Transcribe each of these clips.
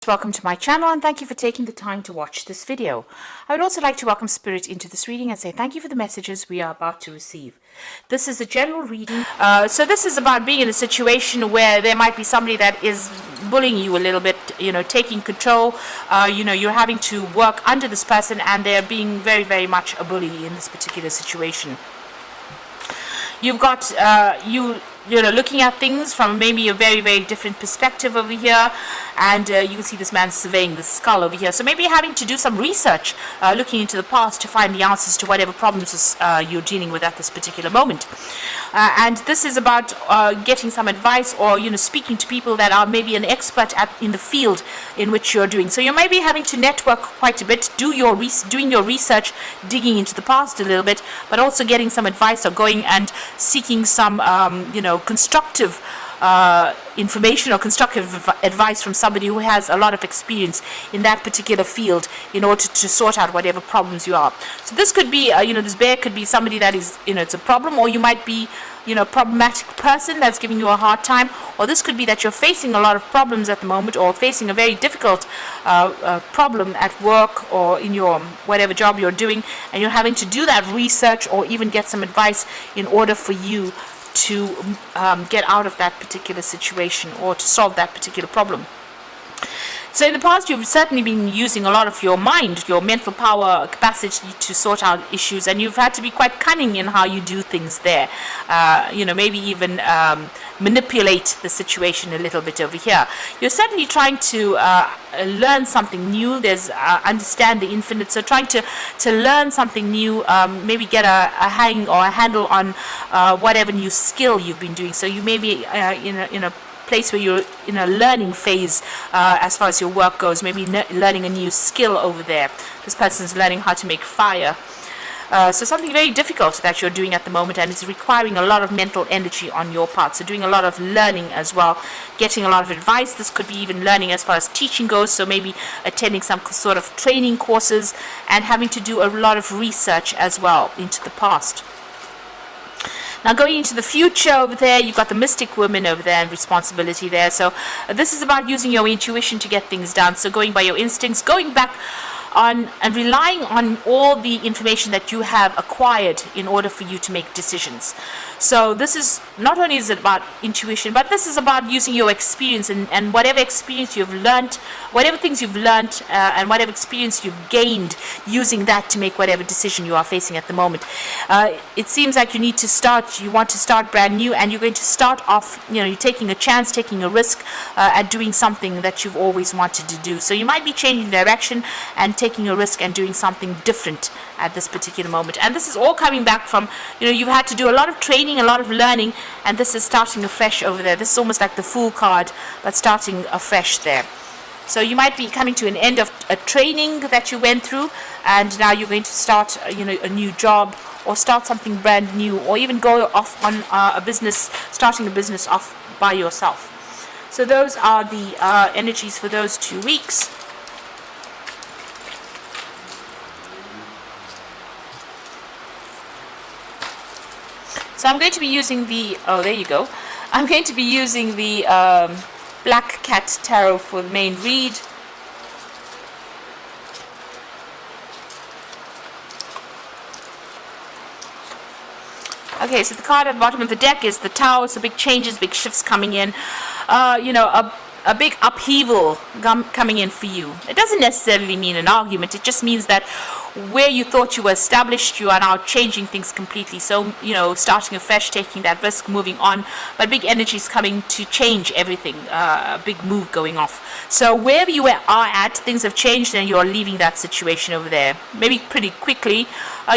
Welcome to my channel and thank you for taking the time to watch this video. I would also like to welcome Spirit into this reading and say thank you for the messages we are about to receive. This is a general reading. So this is about being in a situation where there might be somebody that is bullying you a little bit, taking control. You're having to work under this person and they're being very, very much a bully in this particular situation. You've got looking at things from maybe a very, very different perspective over here, and you can see this man surveying the skull over here. So maybe having to do some research, looking into the past to find the answers to whatever problems you're dealing with at this particular moment. And this is about getting some advice or speaking to people that are maybe an expert in the field in which you're doing. So you may be having to network quite a bit, doing your research, digging into the past a little bit, but also getting some advice or going and seeking some constructive information or constructive advice from somebody who has a lot of experience in that particular field in order to sort out whatever problems you are. So this could be, this bear could be somebody that is, it's a problem, or you might be, problematic person that's giving you a hard time, or this could be that you're facing a lot of problems at the moment or facing a very difficult problem at work or in your whatever job you're doing, and you're having to do that research or even get some advice in order for you to get out of that particular situation or to solve that particular problem. So in the past, you've certainly been using a lot of your mind, your mental power, capacity to sort out issues, and you've had to be quite cunning in how you do things there. Maybe even manipulate the situation a little bit over here. You're certainly trying to learn something new. There's understand the infinite, so trying to learn something new, maybe get a hang or a handle on whatever new skill you've been doing. So you may be in a place where you're in a learning phase as far as your work goes, maybe learning a new skill over there. This person's learning how to make fire. So something very difficult that you're doing at the moment, and it's requiring a lot of mental energy on your part. So doing a lot of learning as well, getting a lot of advice. This could be even learning as far as teaching goes, so maybe attending some sort of training courses and having to do a lot of research as well into the past. Now going into the future over there, you've got the mystic woman over there and responsibility there. So this is about using your intuition to get things done. So going by your instincts, going back on and relying on all the information that you have acquired in order for you to make decisions. So this is not only is it about intuition, but this is about using your experience and whatever experience you've learned, whatever things you've learned and whatever experience you've gained, using that to make whatever decision you are facing at the moment. It seems like you want to start brand new, and you're going to start off, you're taking a chance, taking a risk at doing something that you've always wanted to do. So you might be changing direction and taking a risk and doing something different at this particular moment. And this is all coming back from, you've had to do a lot of training, a lot of learning, and this is starting afresh over there. This is almost like the Fool card, but starting afresh there. So you might be coming to an end of a training that you went through, and now you're going to start, a new job, or start something brand new, or even go off on starting a business off by yourself. So those are the energies for those 2 weeks. So I'm going to be using the, I'm going to be using the Black Cat Tarot for the main read. Okay, so the card at the bottom of the deck is the Tower, so big changes, big shifts coming in. A big upheaval coming in for you. It doesn't necessarily mean an argument. It just means that where you thought you were established, you are now changing things completely. So, starting afresh, taking that risk, moving on. But big energy is coming to change everything. A big move going off. So wherever you are at, things have changed and you're leaving that situation over there. Maybe pretty quickly.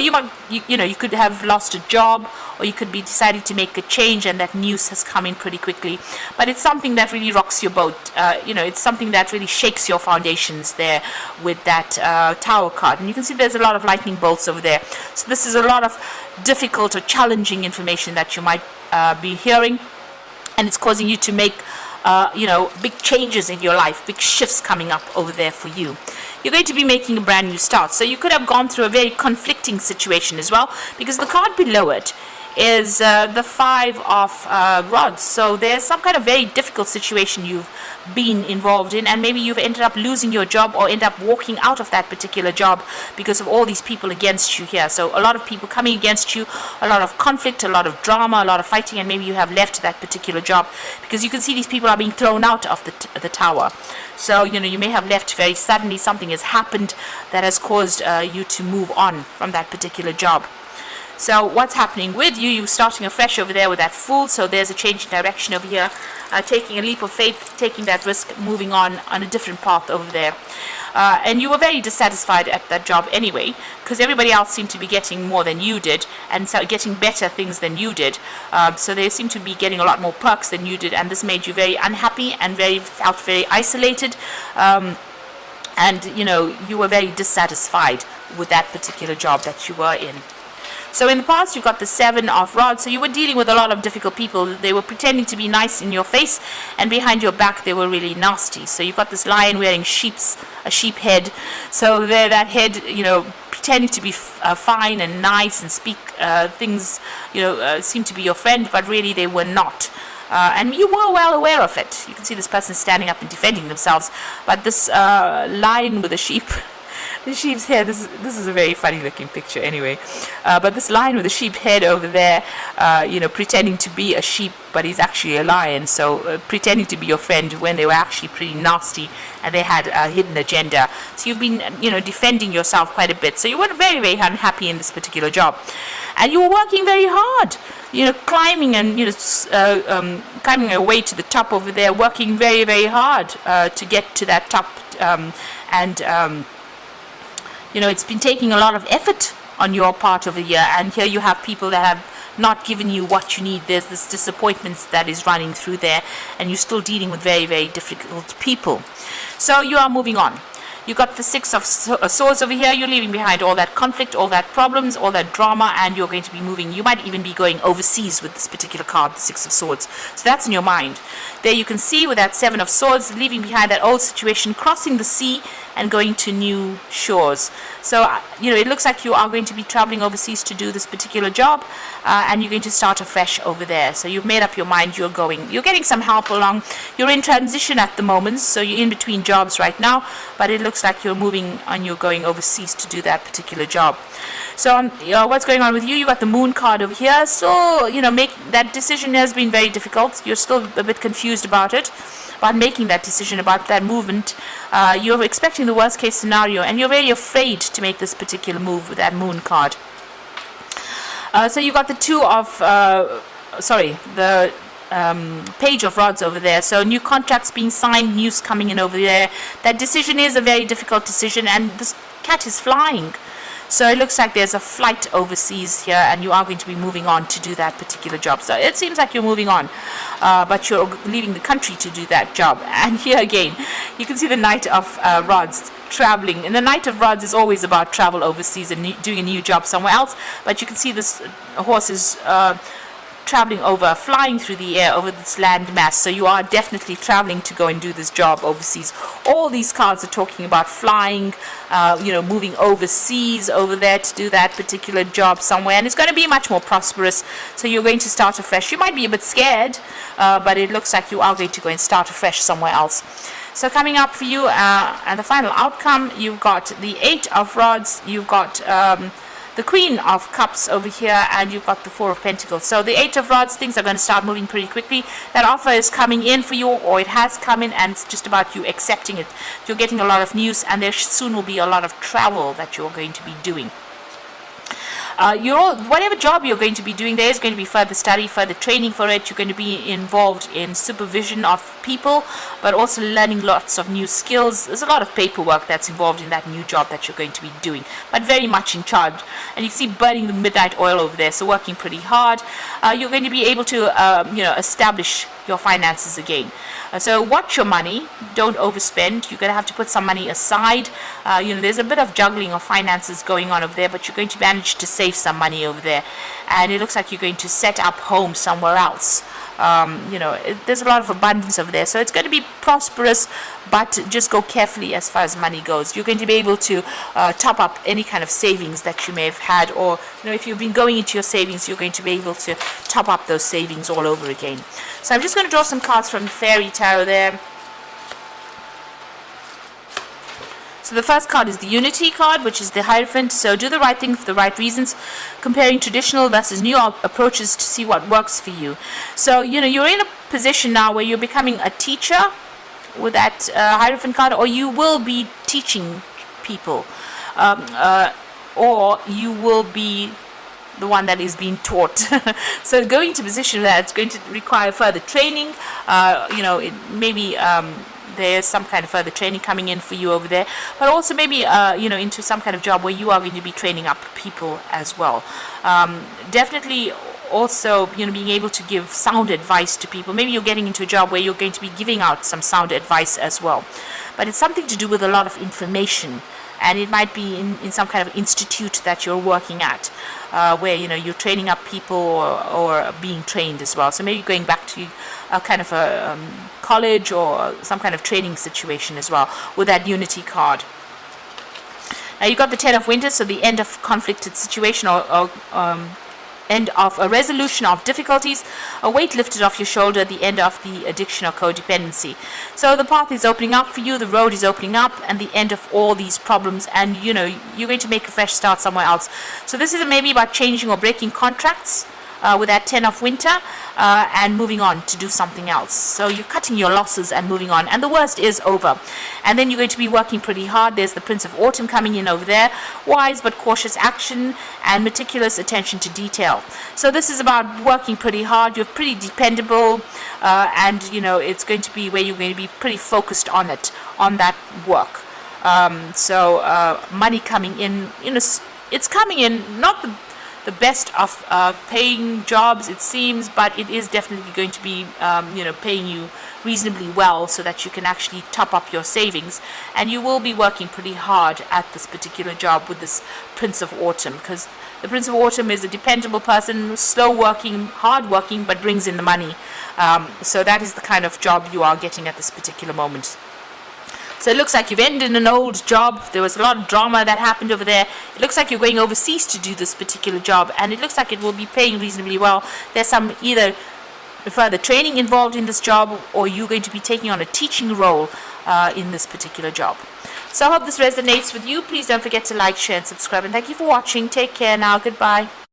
You could have lost a job, or you could be deciding to make a change, and that news has come in pretty quickly. But it's something that really rocks your boat. It's something that really shakes your foundations there with that Tower card. And you can see there's a lot of lightning bolts over there. So this is a lot of difficult or challenging information that you might be hearing, and it's causing you to make big changes in your life, big shifts coming up over there for you. You're going to be making a brand new start. So you could have gone through a very conflicting situation as well, because the card below it is the 5 of rods. So there's some kind of very difficult situation you've been involved in, and maybe you've ended up losing your job or end up walking out of that particular job because of all these people against you here. So a lot of people coming against you, a lot of conflict, a lot of drama, a lot of fighting, and maybe you have left that particular job because you can see these people are being thrown out of the tower. So you may have left very suddenly. Something has happened that has caused you to move on from that particular job. So what's happening with you? You're starting afresh over there with that Fool. So there's a change in direction over here, taking a leap of faith, taking that risk, moving on a different path over there. And you were very dissatisfied at that job anyway, because everybody else seemed to be getting more than you did, and so getting better things than you did. So they seemed to be getting a lot more perks than you did, and this made you very unhappy and felt very isolated. And you were very dissatisfied with that particular job that you were in. So in the past, you've got the 7 of rods. So you were dealing with a lot of difficult people. They were pretending to be nice in your face, and behind your back, they were really nasty. So you've got this lion wearing a sheep head. So there, that head, pretending to be fine and nice and speak things, seem to be your friend, but really they were not. And you were well aware of it. You can see this person standing up and defending themselves. But this lion with a the sheep's head, this is a very funny looking picture anyway. But this lion with a sheep head over there, pretending to be a sheep, but he's actually a lion. So pretending to be your friend when they were actually pretty nasty and they had a hidden agenda. So you've been, defending yourself quite a bit. So you were very, very unhappy in this particular job. And you were working very hard, climbing and, climbing your way to the top over there, working very, very hard to get to that top. It's been taking a lot of effort on your part over here, and here you have people that have not given you what you need. There's this disappointment that is running through there, and you're still dealing with very, very difficult people. So you are moving on. You got the 6 of Swords over here. You're leaving behind all that conflict, all that problems, all that drama, and you're going to be moving. You might even be going overseas with this particular card, the 6 of Swords. So that's in your mind. There you can see with that 7 of Swords, leaving behind that old situation, crossing the sea and going to new shores. So, it looks like you are going to be traveling overseas to do this particular job, and you're going to start afresh over there. So you've made up your mind, you're going. You're getting some help along. You're in transition at the moment, so you're in between jobs right now, but it looks like you're moving and you're going overseas to do that particular job. So what's going on with you? You got the Moon card over here. So, make that decision has been very difficult. You're still a bit confused about it, about making that decision about that movement. You're expecting the worst case scenario, and you're very afraid to make this particular move with that Moon card. So you got the 2 of, the Page of Rods over there. So new contracts being signed, news coming in over there. That decision is a very difficult decision, and this cat is flying. So it looks like there's a flight overseas here, and you are going to be moving on to do that particular job. So it seems like you're moving on, but you're leaving the country to do that job. And here again, you can see the Knight of Rods traveling. And the Knight of Rods is always about travel overseas and doing a new job somewhere else. But you can see this horse is traveling over, flying through the air over this land mass. So you are definitely traveling to go and do this job overseas. All these cards are talking about flying, moving overseas over there to do that particular job somewhere, and it's going to be much more prosperous. So you're going to start afresh. You might be a bit scared, but it looks like you are going to go and start afresh somewhere else. So coming up for you, and the final outcome, you've got the 8 of Rods, you've got the Queen of Cups over here, and you've got the 4 of Pentacles. So the 8 of Rods, things are going to start moving pretty quickly. That offer is coming in for you, or it has come in, and it's just about you accepting it. You're getting a lot of news, and there soon will be a lot of travel that you're going to be doing. Whatever job you're going to be doing, there is going to be further study, further training for it. You're going to be involved in supervision of people, but also learning lots of new skills. There's a lot of paperwork that's involved in that new job that you're going to be doing, but very much in charge. And you see burning the midnight oil over there, so working pretty hard. You're going to be able to, establish your finances again. So watch your money, don't overspend. You're going to have to put some money aside. There's a bit of juggling of finances going on over there, but you're going to manage to save some money over there. And it looks like you're going to set up home somewhere else. There's a lot of abundance over there, so it's going to be prosperous, but just go carefully as far as money goes. You're going to be able to top up any kind of savings that you may have had, or if you've been going into your savings, you're going to be able to top up those savings all over again. So I'm just going to draw some cards from the Fairy Tarot there. So the first card is the Unity card, which is the Hierophant. So do the right thing for the right reasons, comparing traditional versus new approaches to see what works for you. So, you're in a position now where you're becoming a teacher with that Hierophant card, or you will be teaching people, or you will be the one that is being taught. So going to a position where it's going to require further training, maybe there's some kind of further training coming in for you over there, but also maybe into some kind of job where you are going to be training up people as well. Definitely also being able to give sound advice to people. Maybe you're getting into a job where you're going to be giving out some sound advice as well, but it's something to do with a lot of information, and it might be in some kind of institute that you're working at, where you're training up people or being trained as well. So maybe going back to a kind of a college or some kind of training situation as well with that Unity card. Now you got the Ten of Winter, so the end of conflicted situation, or end of a resolution of difficulties, a weight lifted off your shoulder, the end of the addiction or codependency. So the path is opening up for you, the road is opening up, and the end of all these problems, and you're going to make a fresh start somewhere else. So this is maybe about changing or breaking contracts with that Ten of Winter, and moving on to do something else. So you're cutting your losses and moving on, and the worst is over. And then you're going to be working pretty hard. There's the Prince of Autumn coming in over there. Wise but cautious action and meticulous attention to detail. So this is about working pretty hard. You're pretty dependable, and it's going to be where you're going to be pretty focused on that work. Money coming in, it's coming in, not the best of paying jobs, it seems, but it is definitely going to be paying you reasonably well, so that you can actually top up your savings, and you will be working pretty hard at this particular job with this Prince of Autumn, because the Prince of Autumn is a dependable person, slow working, hard working, but brings in the money. So that is the kind of job you are getting at this particular moment. So it looks like you've ended an old job. There was a lot of drama that happened over there. It looks like you're going overseas to do this particular job, and it looks like it will be paying reasonably well. There's some either further training involved in this job, or you're going to be taking on a teaching role in this particular job. So I hope this resonates with you. Please don't forget to like, share, and subscribe. And thank you for watching. Take care now. Goodbye.